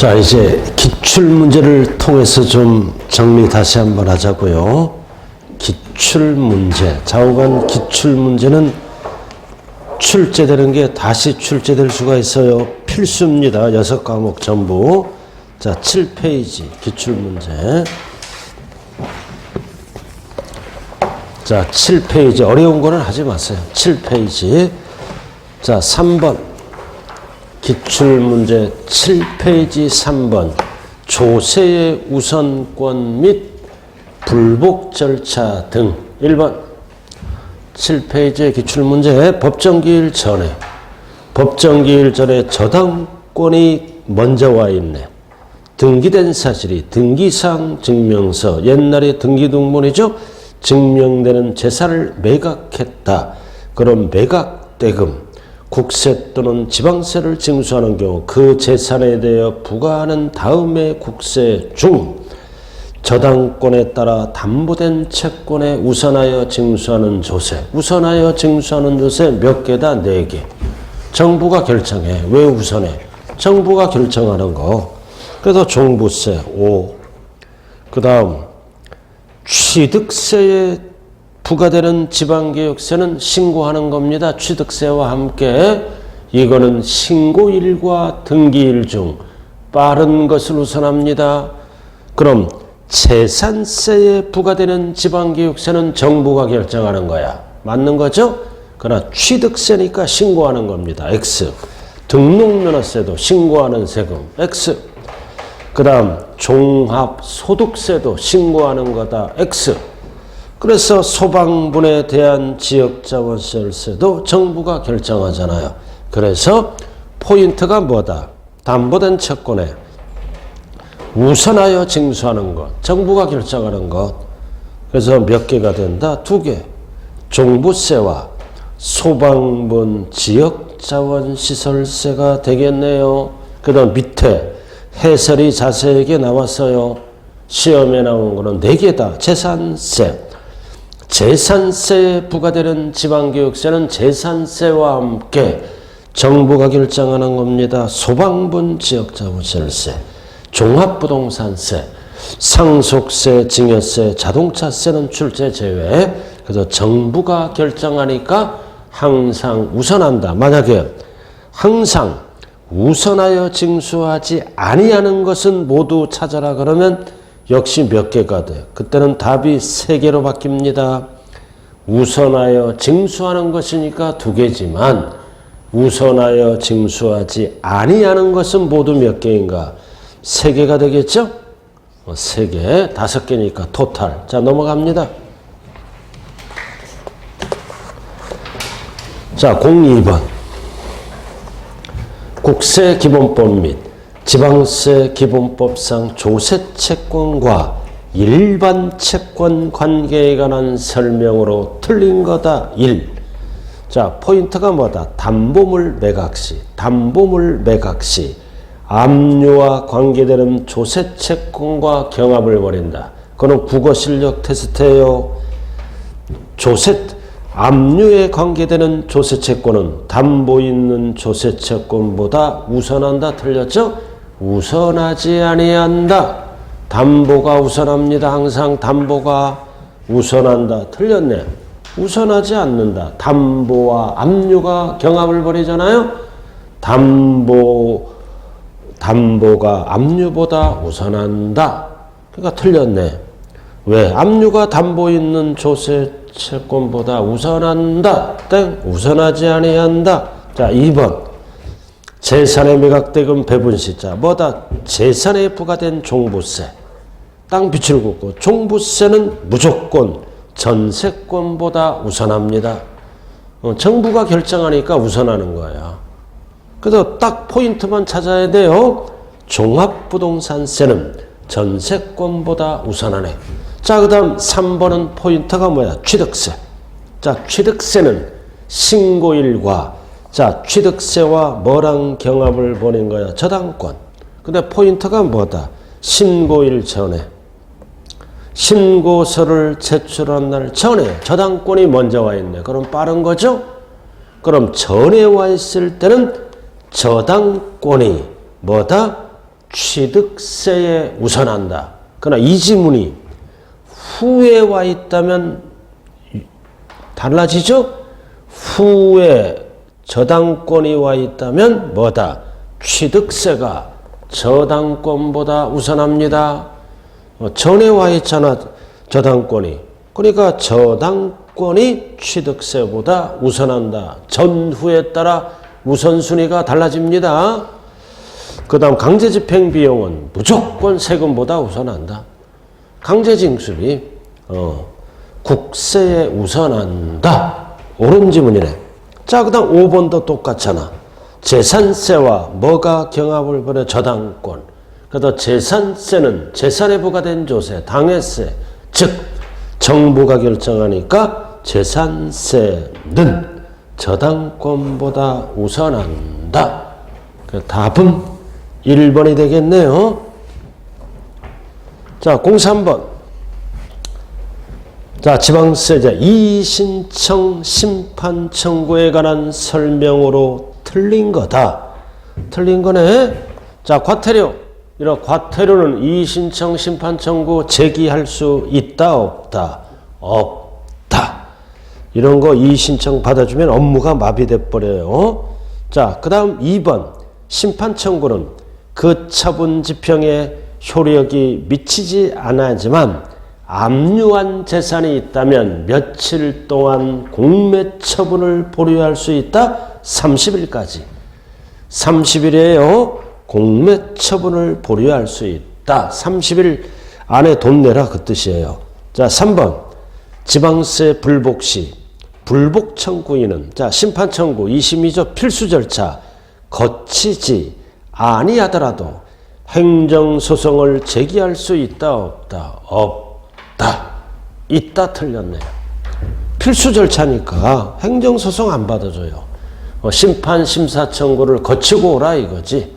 자, 이제 기출문제를 통해서 좀 정리 다시 한번 하자고요. 기출문제, 좌우간 기출문제는 출제되는 게 다시 출제될 수가 있어요. 필수입니다. 6과목 전부. 자, 7페이지 기출문제. 자, 7페이지. 어려운 거는 하지 마세요. 7페이지. 자, 3번. 기출문제 7페이지 3번. 조세의 우선권 및 불복 절차 등. 1번. 7페이지의 기출문제. 법정기일 전에 저당권이 먼저 와 있네. 등기된 사실이 등기상 증명서, 옛날에 등기등본이죠. 증명되는 재산을 매각했다. 그럼 매각대금, 국세 또는 지방세를 징수하는 경우 그 재산에 대해 부과하는 다음의 국세 중 저당권에 따라 담보된 채권에 우선하여 징수하는 조세. 우선하여 징수하는 조세 몇 개다? 4개. 정부가 결정해. 왜 우선해? 정부가 결정하는 거. 그래서 종부세 5. 그 다음 취득세에 부과되는 지방교육세는 신고하는 겁니다. 취득세와 함께. 이거는 신고일과 등기일 중 빠른 것을 우선합니다. 그럼 재산세에 부과되는 지방교육세는 정부가 결정하는 거야. 맞는 거죠? 그러나 취득세니까 신고하는 겁니다. X. 등록면허세도 신고하는 세금. X. 그 다음 종합소득세도 신고하는 거다. X. 그래서 소방분에 대한 지역자원세도 정부가 결정하잖아요. 그래서 포인트가 뭐다? 담보된 채권에 우선하여 징수하는 것. 정부가 결정하는 것. 그래서 몇 개가 된다? 2개. 종부세와 소방분 지역자원시설세가 되겠네요. 그 다음 밑에 해설이 자세하게 나왔어요. 시험에 나온 거는 4개다. 재산세. 재산세에 부과되는 지방교육세는 재산세와 함께 정부가 결정하는 겁니다. 소방분 지역자원시설세, 종합부동산세, 상속세, 증여세, 자동차세는 출제 제외. 그래서 정부가 결정하니까 항상 우선한다. 만약에 항상 우선하여 징수하지 아니하는 것은 모두 찾아라 그러면 역시 몇 개가 돼. 그때는 답이 3개로 바뀝니다. 우선하여 징수하는 것이니까 2개지만 우선하여 징수하지 아니하는 것은 모두 몇 개인가? 3개가 되겠죠? 3개, 5개니까 토탈. 자, 넘어갑니다. 자, 02번. 국세기본법 및 지방세기본법상 조세채권과 일반 채권 관계에 관한 설명으로 틀린 거다. 1. 자, 포인트가 뭐다? 담보물 매각시. 담보물 매각시. 압류와 관계되는 조세채권과 경합을 벌인다. 그건 국어실력 테스트예요. 압류에 관계되는 조세채권은 담보 있는 조세채권보다 우선한다. 틀렸죠? 우선하지 아니한다. 담보가 우선합니다. 항상 담보가 우선한다. 틀렸네. 우선하지 않는다. 담보와 압류가 경합을 벌이잖아요. 담보가 압류보다 우선한다. 그러니까 틀렸네. 왜? 압류가 담보 있는 조세채권보다 우선한다. 땡. 우선하지 아니한다. 자, 2번. 재산의 매각대금 배분시자. 뭐다? 재산에 부과된 종부세. 땅 빚을 굽고 종부세는 무조건 전세권보다 우선합니다. 정부가 결정하니까 우선하는 거야. 그래서 딱 포인트만 찾아야 돼요. 종합부동산세는 전세권보다 우선하네. 자, 그 다음 3번은 포인트가 뭐야? 취득세. 자, 취득세는 신고일과 자, 취득세와 뭐랑 경합을 벌인 거야? 저당권. 근데 포인트가 뭐다? 신고일 전에. 신고서를 제출한 날 전에 저당권이 먼저 와 있네. 그럼 빠른 거죠? 그럼 전에 와 있을 때는 저당권이 뭐다? 취득세에 우선한다. 그러나 이 지문이 후에 와 있다면 달라지죠? 후에 저당권이 와 있다면 뭐다? 취득세가 저당권보다 우선합니다. 전에 와 있잖아, 저당권이. 그러니까 저당권이 취득세보다 우선한다. 전후에 따라 우선순위가 달라집니다. 그 다음 강제집행비용은 무조건 세금보다 우선한다. 강제징수비 국세에 우선한다. 옳은 지문이네. 자, 그 다음 5번도 똑같잖아. 재산세와 뭐가 경합을 벌여? 저당권. 그래도 재산세는 재산에 부과된 조세, 당해세, 즉 정부가 결정하니까 재산세는 저당권보다 우선한다. 그 답은 1번이 되겠네요. 자, 03번. 자, 지방세제 이의신청 심판 청구에 관한 설명으로 틀린 거다. 틀린 거네. 자, 과태료. 이런 과태료는 이의신청 심판 청구 제기할 수 있다, 없다? 없다. 이런 거 이의신청 받아주면 업무가 마비돼 버려요. 자, 그 다음 2번. 심판 청구는 그 처분 집행에 효력이 미치지 않아야지만 압류한 재산이 있다면 며칠 동안 공매 처분을 보류할 수 있다? 30일까지. 30일이에요. 공매 처분을 보류할 수 있다. 30일 안에 돈 내라 그 뜻이에요. 자, 3번. 지방세 불복 시 불복 청구인은 자, 심판 청구 2심이죠. 필수 절차 거치지 아니하더라도 행정소송을 제기할 수 있다, 없다? 없다. 있다 틀렸네요. 필수 절차니까 행정소송 안 받아줘요. 심판 심사 청구를 거치고 오라 이거지.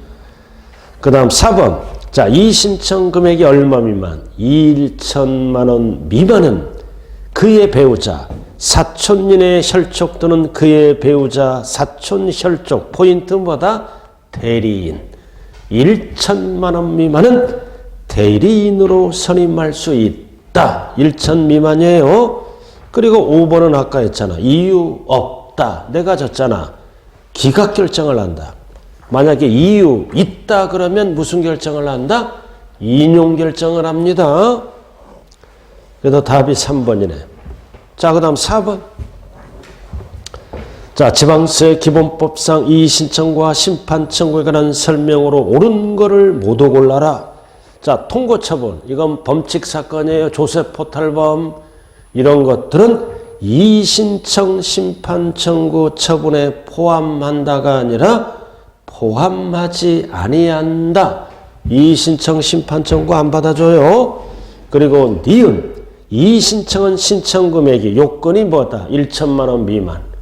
그 다음 4번. 자, 이 신청 금액이 얼마 미만? 1천만 원 미만은 그의 배우자 사촌 이내의 혈족 또는 그의 배우자 사촌 혈족 포인트보다 대리인 1천만 원 미만은 대리인으로 선임할 수 있다. 1천 미만이에요. 그리고 5번은 아까 했잖아. 이유 없다. 내가 졌잖아. 기각 결정을 한다. 만약에 이유 있다 그러면 무슨 결정을 한다? 인용 결정을 합니다. 그래서 답이 3번이네. 자, 그 다음 4번. 자, 지방세 기본법상 이의신청과 심판 청구에 관한 설명으로 옳은 거를 모두 골라라. 자, 통고처분. 이건 범칙 사건이에요. 조세포탈범. 이런 것들은 이의신청 심판 청구 처분에 포함한다가 아니라 포함하지 아니한다. 이의신청 심판 청구 안 받아줘요. 그리고 니은. 이의신청은 신청 금액이 요건이 뭐다? 1천만 원 미만.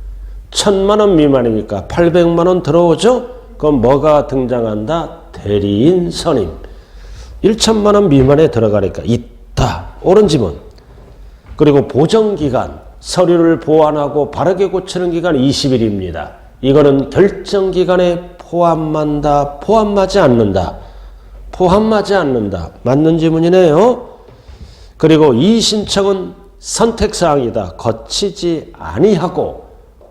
1,000만 원 미만이니까 800만 원 들어오죠? 그럼 뭐가 등장한다? 대리인 선임. 1천만 원 미만에 들어가니까 있다. 옳은 지문. 그리고 보정기간, 서류를 보완하고 바르게 고치는 기간 20일입니다. 이거는 결정기간에 포함한다, 포함하지 않는다. 포함하지 않는다. 맞는 지문이네요. 그리고 이 신청은 선택사항이다. 거치지 아니하고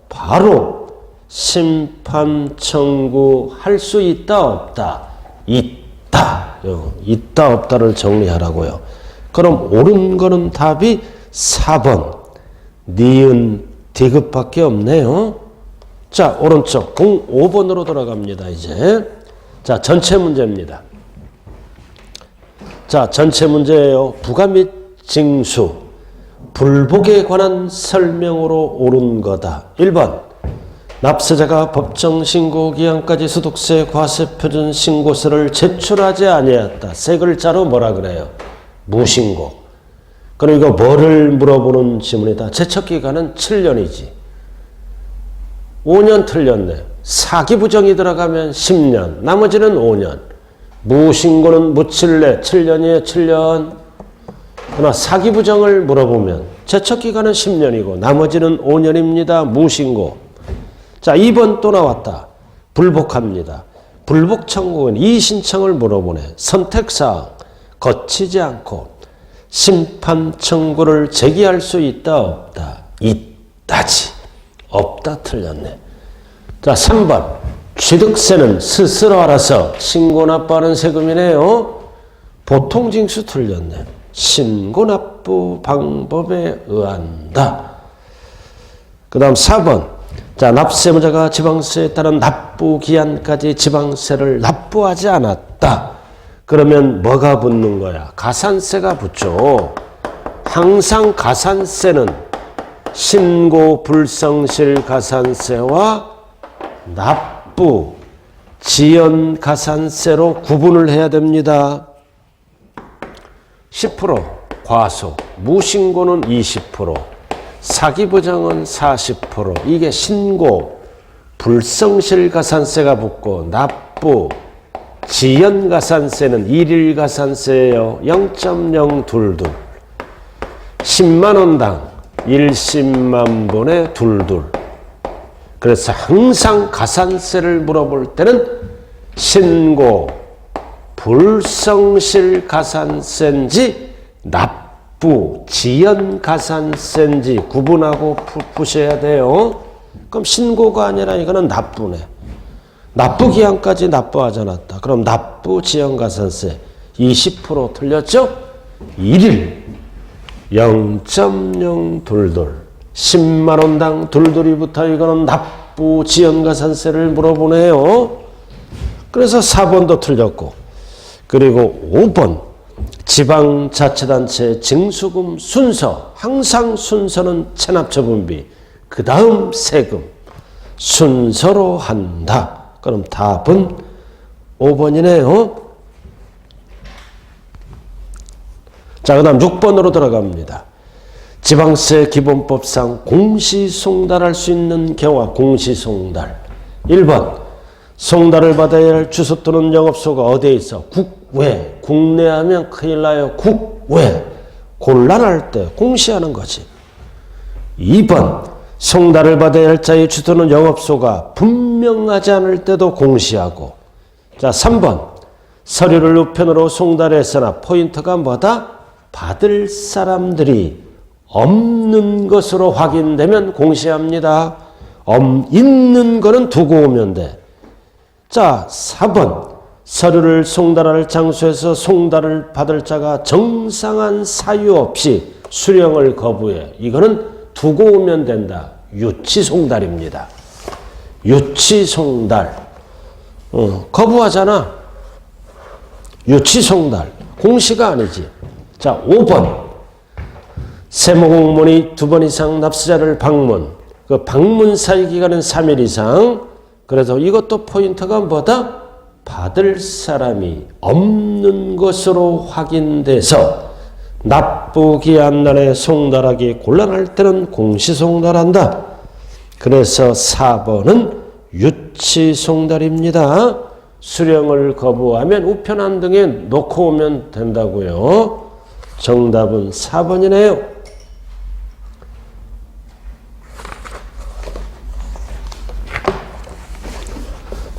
바로 심판 청구할 수 있다, 없다? 있다. 있다, 없다를 정리하라고요. 그럼 옳은 거는 답이 4번. 니은 디귿밖에 없네요. 자, 오른쪽 05번으로 돌아갑니다. 이제 자, 전체 문제입니다. 자, 전체 문제예요. 부과 및 징수 불복에 관한 설명으로 옳은 거다. 1번. 납세자가 법정 신고 기한까지 소득세, 과세 표준 신고서를 제출하지 아니했다. 세 글자로 뭐라 그래요? 무신고. 그럼 이거 뭐를 물어보는 지문이다. 제척기간은 7년이지. 5년 틀렸네. 사기부정이 들어가면 10년. 나머지는 5년. 무신고는 무칠래. 7년이에요. 7년. 그러나 사기부정을 물어보면 제척기간은 10년이고 나머지는 5년입니다. 무신고. 자, 2번 또 나왔다. 불복합니다. 불복 청구인 이의신청을 물어보네. 선택사항 거치지 않고 심판 청구를 제기할 수 있다 없다? 있다지. 없다 틀렸네. 자 3번 취득세는 스스로 알아서 신고납부하는 세금이네요. 보통징수 틀렸네. 신고납부 방법에 의한다. 그 다음 4번 자 납세무자가 지방세에 따른 납부기한까지 지방세를 납부하지 않았다. 그러면 뭐가 붙는 거야? 가산세가 붙죠. 항상 가산세는 신고 불성실 가산세와 납부 지연 가산세로 구분을 해야 됩니다. 10% 과속, 무신고는 20%, 사기부정은 40%. 이게 신고 불성실 가산세가 붙고 납부 지연 가산세는 일일 가산세예요. 0.022 10만원당 1십만 분의 22. 그래서 항상 가산세를 물어볼 때는 신고 불성실 가산세인지 납부 지연 가산세인지 구분하고 푸셔야 돼요. 그럼 신고가 아니라 이거는 납부네. 납부기한까지 납부하지 않았다. 그럼 납부 지연 가산세 20% 틀렸죠? 1일 0.022 10만원당 둘둘이부터 이거는 납부 지연 가산세를 물어보네요. 그래서 4번도 틀렸고, 그리고 5번 지방자치단체 징수금 순서, 항상 순서는 체납처분비 그 다음 세금 순서로 한다. 그럼 답은 5번이네요. 자, 그 다음 6번으로 들어갑니다. 지방세 기본법상 공시송달할 수 있는 경우와 공시송달. 1번 송달을 받아야 할 주소 또는 영업소가 어디에 있어? 국외. 국내 하면 큰일 나요. 국외. 곤란할 때 공시하는 거지. 2번 송달을 받아야 할 자의 주소는 영업소가 분명하지 않을 때도 공시하고. 자, 3번 서류를 우편으로 송달했으나 포인트가 뭐다? 받을 사람들이 없는 것으로 확인되면 공시합니다. 있는 거는 두고 오면 돼. 자, 4번 서류를 송달할 장소에서 송달을 받을 자가 정상한 사유 없이 수령을 거부해. 이거는 두고 오면 된다. 유치송달입니다. 유치송달. 거부하잖아. 유치송달. 공시가 아니지. 자, 5번 세무공무원이 2번 이상 납세자를 방문. 그 방문 사유 기간은 3일 이상. 그래서 이것도 포인트가 뭐다? 받을 사람이 없는 것으로 확인돼서 납부기한 날에 송달하기 곤란할 때는 공시송달한다. 그래서 4번은 유치송달입니다. 수령을 거부하면 우편함 등에 놓고 오면 된다고요. 정답은 4번이네요.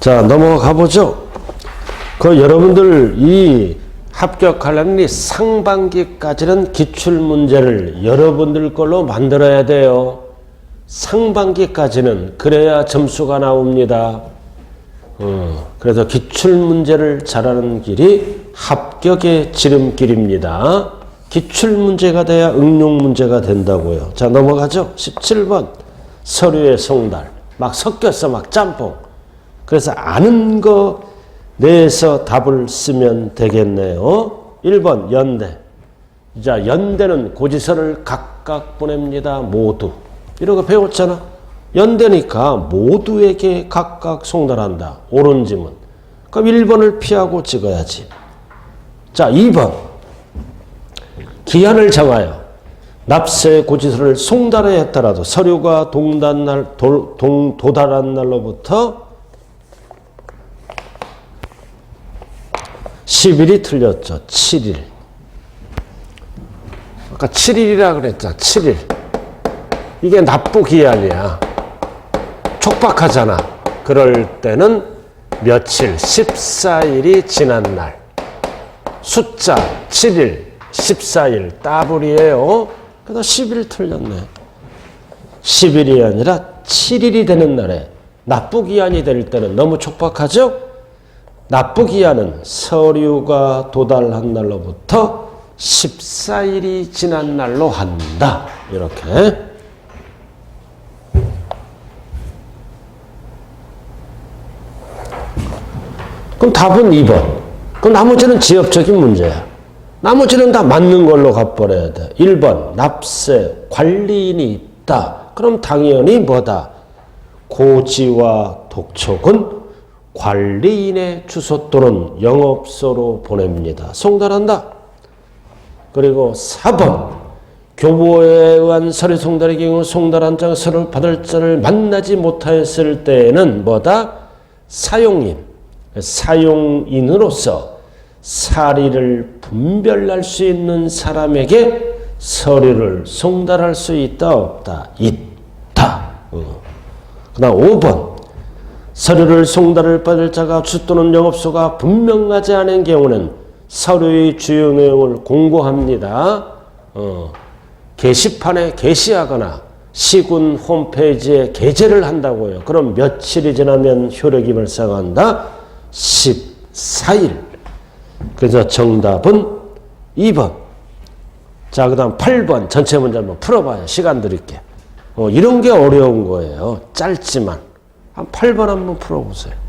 자, 넘어가 보죠. 여러분들 이 합격하려면 상반기까지는 기출문제를 여러분들 걸로 만들어야 돼요. 상반기까지는 그래야 점수가 나옵니다. 그래서 기출문제를 잘하는 길이 합격의 지름길입니다. 기출문제가 돼야 응용문제가 된다고요. 자, 넘어가죠. 17번 서류의 송달. 막 섞였어. 막 짬뽕. 그래서 아는 거 내에서 답을 쓰면 되겠네요. 1번 연대. 자, 연대는 고지서를 각각 보냅니다. 모두. 이런 거 배웠잖아. 연대니까 모두에게 각각 송달한다. 옳은 지문. 그럼 1번을 피하고 찍어야지. 자, 2번 기한을 정하여 납세 고지서를 송달해 했더라도 서류가 도달한 날로부터 10일이 틀렸죠. 7일. 아까 7일이라 그랬잖아. 7일. 이게 납부기한이야. 촉박하잖아. 그럴 때는 며칠 14일이 지난 날. 숫자 7일 14일 따블이에요. 그래서 10일 틀렸네. 10일이 아니라 7일이 되는 날에 납부기한이 될 때는 너무 촉박하죠? 납부기한은 서류가 도달한 날로부터 14일이 지난 날로 한다. 이렇게. 그럼 답은 2번. 그럼 나머지는 지엽적인 문제야. 나머지는 다 맞는 걸로 갚아버려야 돼. 1번 납세 관리인이 있다. 그럼 당연히 뭐다? 고지와 독촉은 관리인의 주소 또는 영업소로 보냅니다. 송달한다. 그리고 4번 교부에 의한 서류 송달의 경우 송달한 장 서류 받을 자를 만나지 못하였을 때에는 뭐다? 사용인으로서 사리를 분별할 수 있는 사람에게 서류를 송달할 수 있다 없다? 있다. 그 다음 5번 서류를 송달을 받을 자가 주 또는 영업소가 분명하지 않은 경우는 서류의 주요 내용을 공고합니다. 게시판에 게시하거나 시군 홈페이지에 게재를 한다고요. 그럼 며칠이 지나면 효력이 발생한다? 14일. 그래서 정답은 2번. 자, 그 다음 8번 전체 문제 한번 풀어봐요. 시간 드릴게. 이런 게 어려운 거예요. 짧지만. 한 8번 한번 풀어보세요.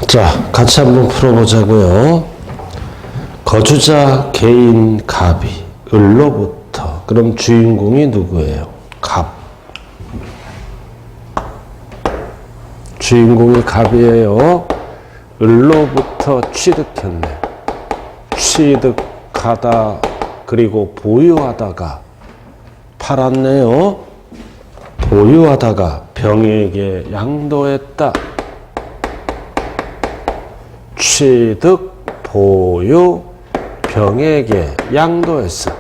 자, 같이 한번 풀어보자고요. 거주자 개인 갑이 을로부터. 그럼 주인공이 누구예요? 갑. 주인공이 갑이에요. 을로부터 취득했네. 취득하다 그리고 보유하다가 팔았네요. 보유하다가 병에게 양도했다. 취득, 보유, 병에게 양도했어.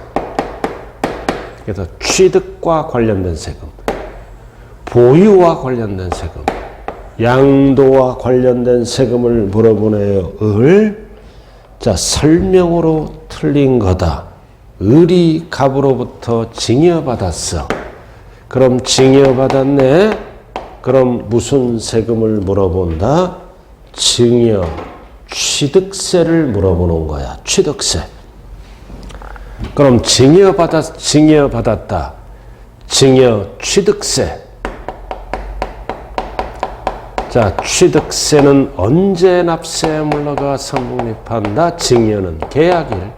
그래서 취득과 관련된 세금, 보유와 관련된 세금, 양도와 관련된 세금을 물어보네요. 을. 자, 설명으로 틀린 거다. 을이 갑으로부터 징여받았어. 그럼 징여받았네. 그럼 무슨 세금을 물어본다? 징여, 취득세를 물어보는 거야. 취득세. 그럼 징여받았다. 징여, 취득세. 자, 취득세는 언제 납세 물러가 성립한다? 징여는 계약일.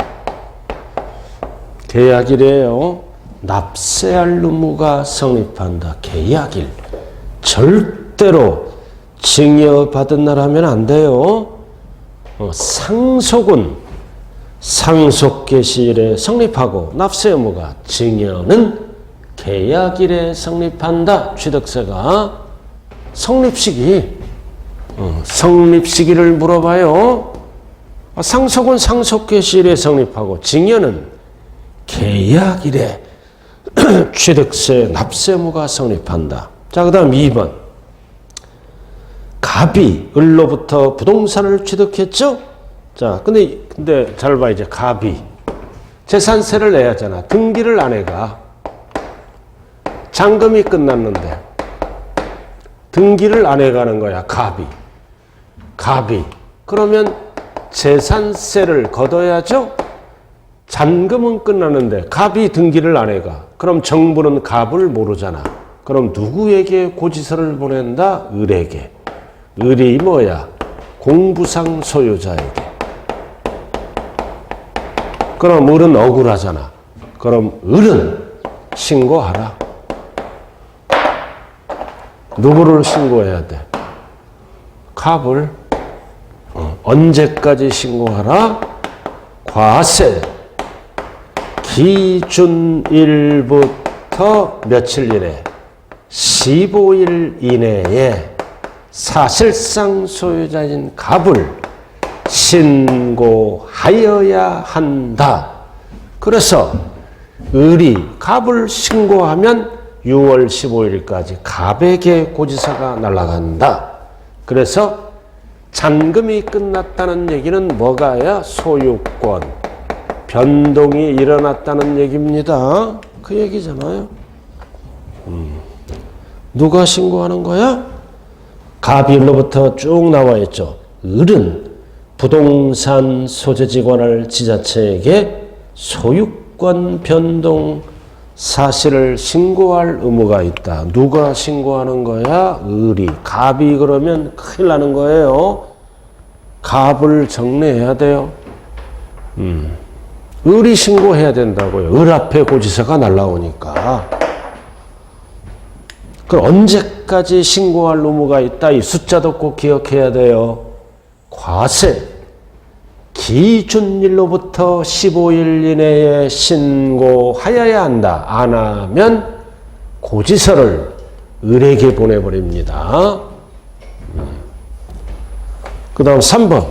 계약일이에요. 납세할 의무가 성립한다. 계약일. 절대로 징여받은 날 하면 안 돼요. 상속은 상속 개시일에 성립하고 납세 의무가, 징여는 계약일에 성립한다. 취득세가. 성립시기. 성립시기를 물어봐요. 상속은 상속 개시일에 성립하고 징여는 계약일에 취득세 납세 의무가 성립한다. 자, 그 다음 2번. 갑이 을로부터 부동산을 취득했죠? 자, 근데 잘 봐. 이제 갑이 재산세를 내야 하잖아. 등기를 안 해가. 잔금이 끝났는데 등기를 안 해가는 거야. 갑이. 그러면 재산세를 걷어야죠. 잔금은 끝났는데 갑이 등기를 안 해가. 그럼 정부는 갑을 모르잖아. 그럼 누구에게 고지서를 보낸다? 을에게. 을이 뭐야? 공부상 소유자에게. 그럼 을은 억울하잖아. 그럼 을은 신고하라. 누구를 신고해야 돼? 갑을. 언제까지 신고하라? 과세. 기준일부터 며칠 이내? 15일 이내에 사실상 소유자인 갑을 신고하여야 한다. 그래서 을이 갑을 신고하면 6월 15일까지 갑에게 고지서가 날아간다. 그래서 잔금이 끝났다는 얘기는 뭐가야? 소유권, 변동이 일어났다는 얘기입니다. 그 얘기잖아요. 누가 신고하는 거야? 갑이 을로부터 쭉 나와 있죠. 을은 부동산 소재지관할 지자체에게 소유권 변동 사실을 신고할 의무가 있다. 누가 신고하는 거야? 을이. 갑이 그러면 큰일 나는 거예요. 갑을 정리해야 돼요. 을이 신고해야 된다고요. 을 앞에 고지서가 날라오니까. 그럼 언제까지 신고할 의무가 있다? 이 숫자도 꼭 기억해야 돼요. 과세. 기준일로부터 15일 이내에 신고하여야 한다. 안 하면 고지서를 을에게 보내버립니다. 그 다음 3번.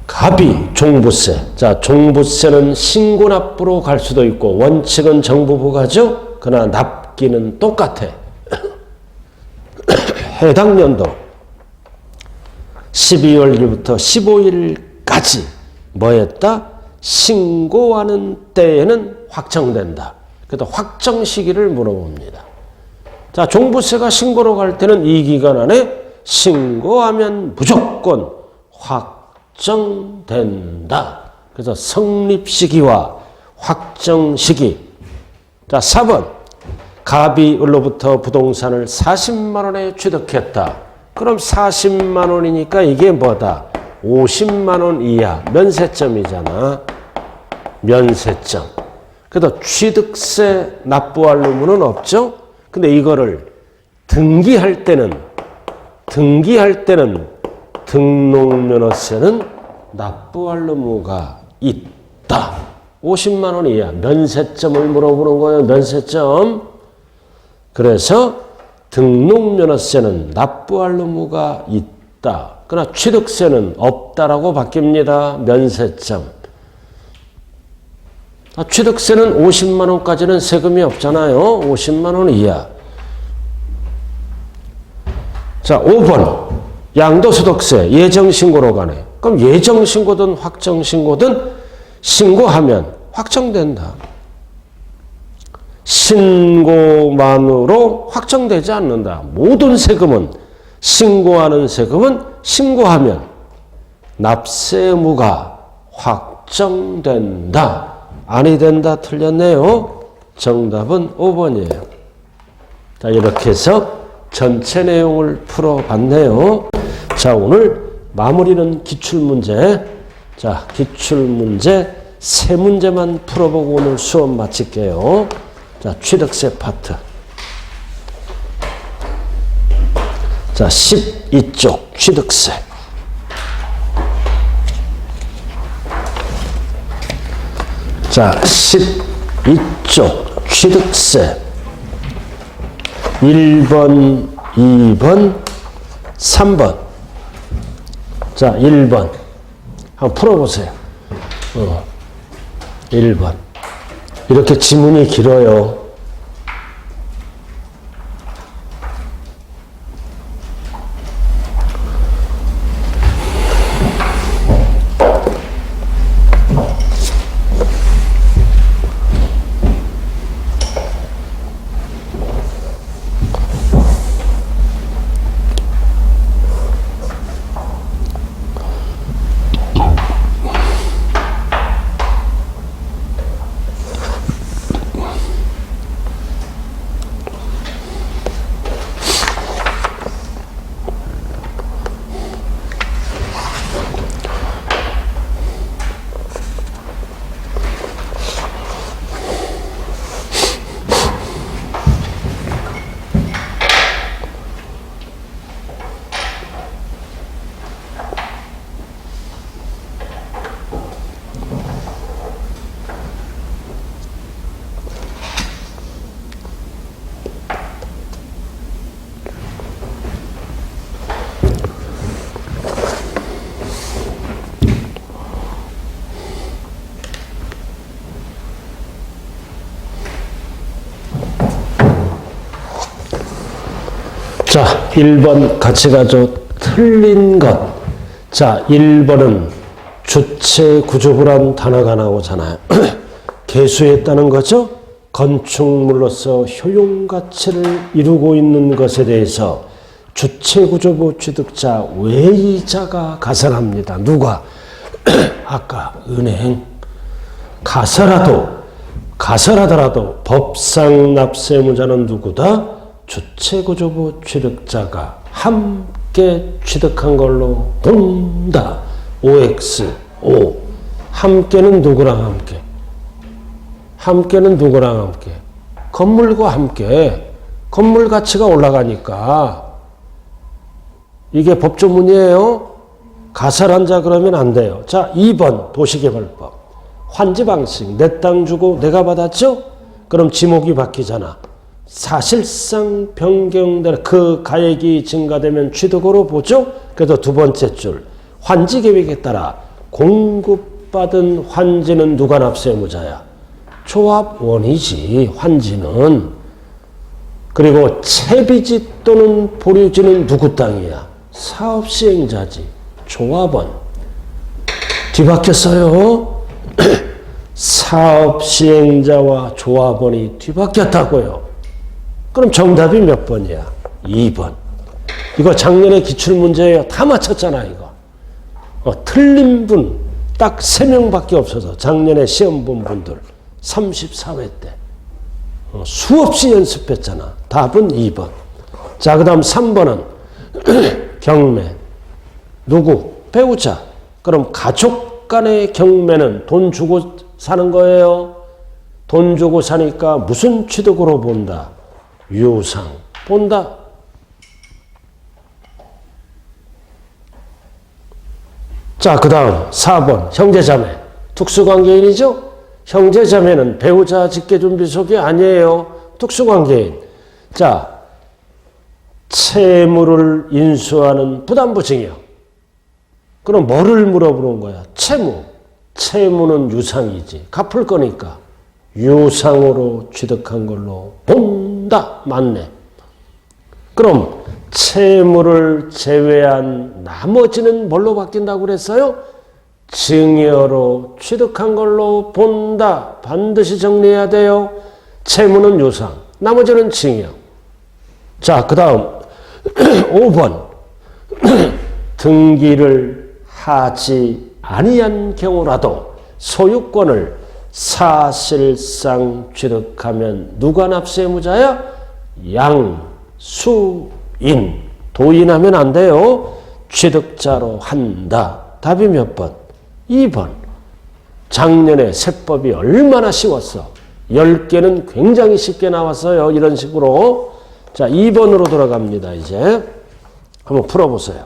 갑이 종부세. 자, 종부세는 신고납부로 갈 수도 있고 원칙은 정부부 가죠. 그러나 납기는 똑같아. 해당 연도 12월 1일부터 15일까지 뭐 했다? 신고하는 때에는 확정된다. 그래서 확정 시기를 물어봅니다. 자, 종부세가 신고로 갈 때는 이 기간 안에 신고하면 무조건 확정된다. 그래서 성립 시기와 확정 시기. 자, 4번. 갑이 을로부터 부동산을 40만 원에 취득했다. 그럼 40만 원이니까 이게 뭐다? 50만 원 이하 면세점이잖아. 면세점. 그래도 취득세 납부할 의무는 없죠. 근데 이거를 등기할 때는 등록면허세는 납부할 의무가 있다. 50만 원 이하 면세점을 물어보는 거예요. 면세점. 그래서 등록면허세는 납부할 의무가 있다. 그러나 취득세는 없다라고 바뀝니다. 면세점. 취득세는 50만 원까지는 세금이 없잖아요. 50만 원 이하. 자, 5번. 양도소득세 예정신고로 가네. 그럼 예정신고든 확정신고든 신고하면 확정된다. 신고만으로 확정되지 않는다. 모든 세금은 신고하는 세금은 신고하면 납세 의무가 확정된다. 아니 된다. 틀렸네요. 정답은 5번이에요. 자, 이렇게 해서 전체 내용을 풀어봤네요. 자, 오늘 마무리는 기출문제. 자, 기출문제 3문제만 풀어보고 오늘 수업 마칠게요. 자, 취득세 파트. 자, 12쪽 취득세. 자, 12쪽 취득세. 1번, 2번, 3번. 자, 1번. 한번 풀어보세요. 1번. 이렇게 지문이 길어요. 자, 1번 같이 가죠. 틀린 것. 자, 1번은 주체 구조부란 단어가 나오잖아요. 개수했다는 거죠. 건축물로서 효용 가치를 이루고 있는 것에 대해서 주체 구조부 취득자 외이자가 가설합니다. 누가? 아까 은행. 가설하더라도 법상 납세무자는 누구다? 주체 구조부 취득자가 함께 취득한 걸로 본다. OX5. 함께는 누구랑 함께? 함께는 누구랑 함께? 건물과 함께. 건물 가치가 올라가니까. 이게 법조문이에요. 가설한 자 그러면 안 돼요. 자, 2번 도시개발법. 환지 방식. 내 땅 주고 내가 받았죠? 그럼 지목이 바뀌잖아. 사실상 변경되는 그 가액이 증가되면 취득으로 보죠. 그래서 두 번째 줄. 환지 계획에 따라 공급받은 환지는 누가 납세무자야? 조합원이지. 환지는. 그리고 채비지 또는 보류지는 누구 땅이야? 사업시행자지. 조합원. 뒤바뀌었어요. 사업시행자와 조합원이 뒤바뀌었다고요. 그럼 정답이 몇 번이야? 2번. 이거 작년에 기출문제예요. 다 맞췄잖아 이거. 틀린 분 딱 3명밖에 없어서 작년에 시험 본 분들 34회 때 수없이 연습했잖아. 답은 2번. 자, 그 다음 3번은 경매. 누구? 배우자. 그럼 가족 간의 경매는 돈 주고 사는 거예요. 돈 주고 사니까 무슨 취득으로 본다? 유상. 본다. 자, 그 다음 4번 형제자매. 특수관계인이죠? 형제자매는 배우자 직계준비속이 아니에요. 특수관계인. 자, 채무를 인수하는 부담부증이요. 그럼 뭐를 물어보는 거야? 채무. 채무는 유상이지. 갚을 거니까. 유상으로 취득한 걸로 본다. 맞네. 그럼 채무를 제외한 나머지는 뭘로 바뀐다고 그랬어요? 증여로 취득한 걸로 본다. 반드시 정리해야 돼요. 채무는 유상. 나머지는 증여. 자, 그 다음 5번. 등기를 하지 아니한 경우라도 소유권을 사실상 취득하면 누가 납세무자야? 양수인. 도인하면 안 돼요. 취득자로 한다. 답이 몇 번? 2번. 작년에 세법이 얼마나 쉬웠어. 10개는 굉장히 쉽게 나왔어요. 이런 식으로. 자, 2번으로 돌아갑니다. 이제 한번 풀어보세요.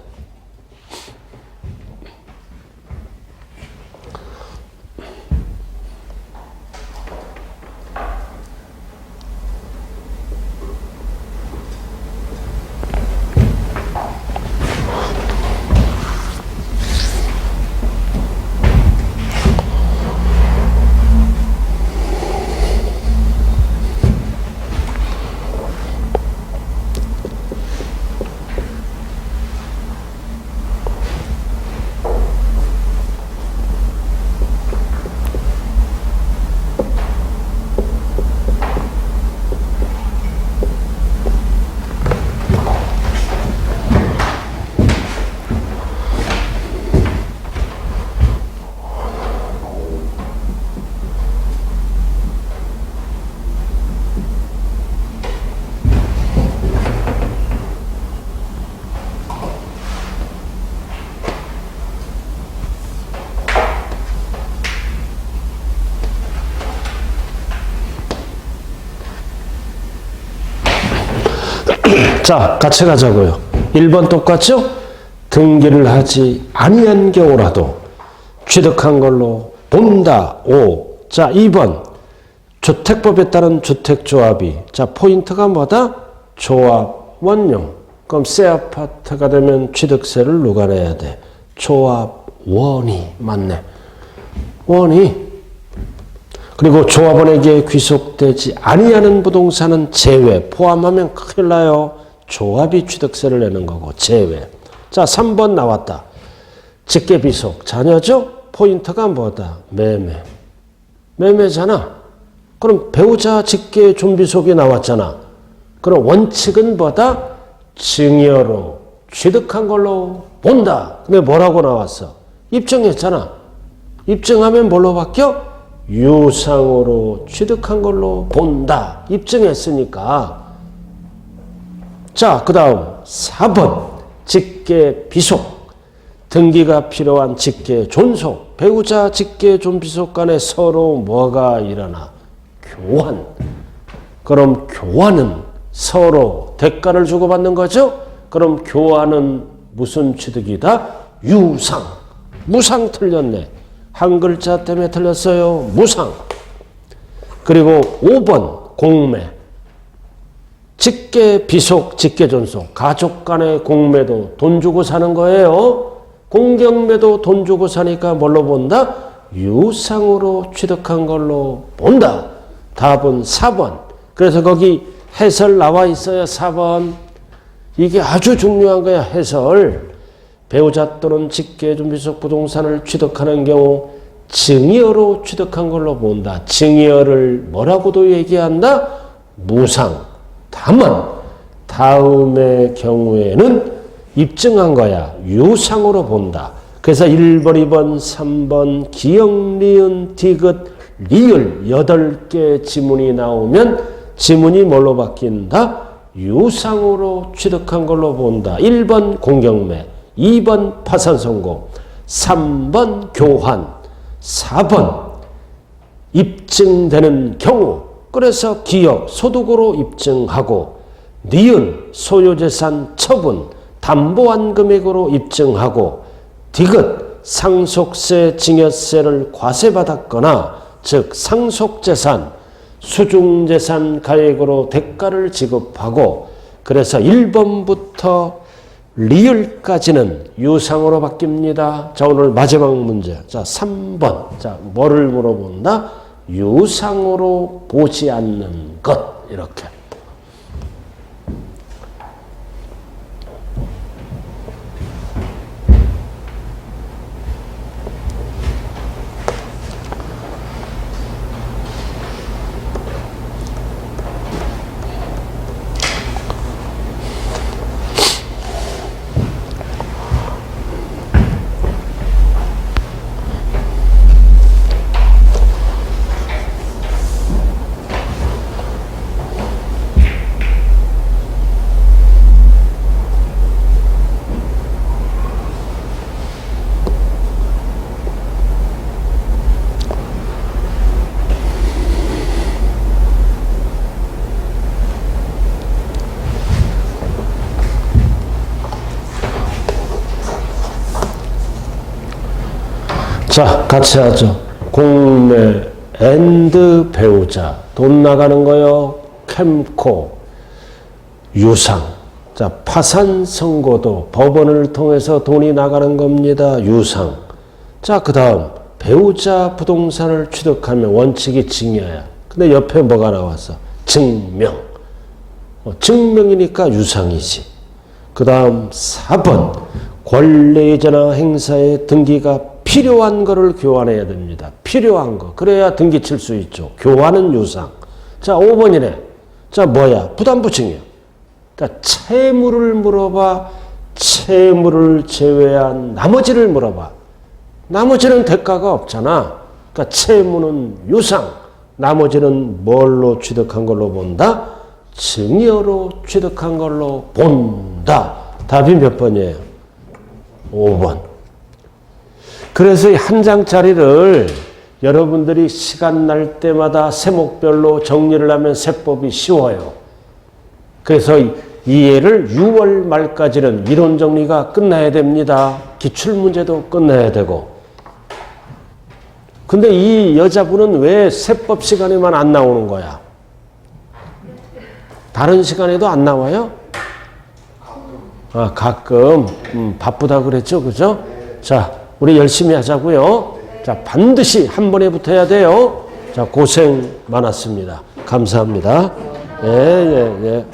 자, 같이 가자고요. 1번 똑같죠? 등기를 하지 아니한 경우라도 취득한 걸로 본다. 5. 자, 2번. 주택법에 따른 주택조합이. 자, 포인트가 뭐다? 조합 원용. 그럼 새 아파트가 되면 취득세를 누가 내야 돼? 조합원이. 맞네. 원이. 그리고 조합원에게 귀속되지 아니하는 부동산은 제외. 포함하면 큰일 나요. 조합이 취득세를 내는 거고 제외. 자, 3번 나왔다. 직계비속 자녀죠? 포인트가 뭐다? 매매. 매매잖아. 그럼 배우자 직계 존비속이 나왔잖아. 그럼 원칙은 뭐다? 증여로 취득한 걸로 본다. 근데 뭐라고 나왔어? 입증했잖아. 입증하면 뭘로 바뀌어? 유상으로 취득한 걸로 본다. 입증했으니까. 자, 그 다음 4번 직계 비속. 등기가 필요한 직계 존속. 배우자 직계 존비속 간에 서로 뭐가 일어나? 교환. 그럼 교환은 서로 대가를 주고받는 거죠? 그럼 교환은 무슨 취득이다? 유상. 무상 틀렸네. 한 글자 때문에 틀렸어요. 무상. 그리고 5번 공매. 직계 비속, 직계 존속. 가족 간의 공매도 돈 주고 사는 거예요. 공경매도 돈 주고 사니까 뭘로 본다? 유상으로 취득한 걸로 본다. 답은 4번. 그래서 거기 해설 나와 있어요. 4번. 이게 아주 중요한 거야. 해설. 배우자 또는 직계 존비속 부동산을 취득하는 경우 증여로 취득한 걸로 본다. 증여를 뭐라고도 얘기한다? 무상. 다만 다음의 경우에는 입증한 거야. 유상으로 본다. 그래서 1번, 2번, 3번 기역, 니은, 디귿, 리을 8개 지문이 나오면 지문이 뭘로 바뀐다? 유상으로 취득한 걸로 본다. 1번 공경매, 2번 파산선고, 3번 교환, 4번 입증되는 경우. 그래서 기역, 소득으로 입증하고, 니은, 소유재산 처분, 담보한 금액으로 입증하고, 디귿, 상속세, 증여세를 과세받았거나 즉 상속재산, 수중재산 가액으로 대가를 지급하고, 그래서 1번부터 리을까지는 유상으로 바뀝니다. 자, 오늘 마지막 문제. 자, 3번. 자, 뭐를 물어본다? 유상으로 보지 않는 것. 이렇게. 자, 같이 하죠. 공매, 앤드 배우자. 돈 나가는 거요. 캠코, 유상. 자, 파산 선고도 법원을 통해서 돈이 나가는 겁니다. 유상. 자, 그 다음 배우자 부동산을 취득하면 원칙이 증여야. 근데 옆에 뭐가 나왔어? 증명. 증명이니까 유상이지. 그 다음 4번 권리이전화 행사의 등기가 필요한 거를 교환해야 됩니다. 필요한 거. 그래야 등기 칠 수 있죠. 교환은 유상. 자, 5번이네. 자, 뭐야? 부담부증이야. 그러니까 채무를 물어봐. 채무를 제외한 나머지를 물어봐. 나머지는 대가가 없잖아. 그러니까 채무는 유상. 나머지는 뭘로 취득한 걸로 본다? 증여로 취득한 걸로 본다. 답이 몇 번이에요? 5번. 그래서 이 한 장짜리를 여러분들이 시간 날 때마다 세목별로 정리를 하면 세법이 쉬워요. 그래서 이 예를 6월 말까지는 이론 정리가 끝나야 됩니다. 기출문제도 끝나야 되고. 근데 이 여자분은 왜 세법 시간에만 안 나오는 거야? 다른 시간에도 안 나와요? 아, 가끔 바쁘다 그랬죠, 그죠? 자, 우리 열심히 하자고요. 자, 반드시 한 번에 붙어야 돼요. 자, 고생 많았습니다. 감사합니다. 예, 예, 예.